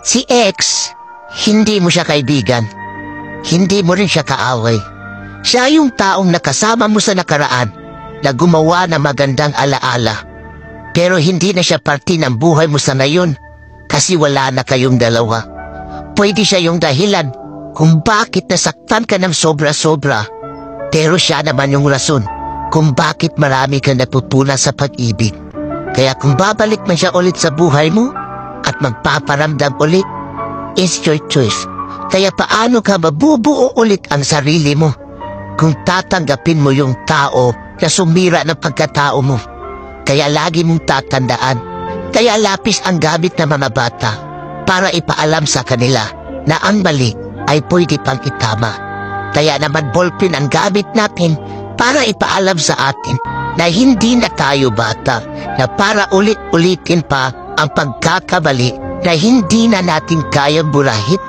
Si X, hindi mo siya kaibigan. Hindi mo rin siya kaaway. Siya yung taong nakasama mo sa nakaraan na gumawa ng magandang alaala. Pero hindi na siya parte ng buhay mo sa ngayon kasi wala na kayong dalawa. Pwede siya yung dahilan kung bakit nasaktan ka ng sobra-sobra. Pero siya naman yung rason kung bakit marami kang natutunan sa pag-ibig. Kaya kung babalik man siya ulit sa buhay mo at magpaparamdam ulit, it's your choice. Kaya paano ka mabubuo ulit ang sarili mo kung tatanggapin mo yung tao na sumira ng pagkatao mo? Kaya lagi mong tatandaan, kaya lapis ang gamit ng mga bata para ipaalam sa kanila na ang mali ay pwede pang itama. Kaya naman ballpen ang gamit natin para ipaalam sa atin na hindi na tayo bata, na para ulit-ulitin pa ang pagkakamali na hindi na natin kayang burahin.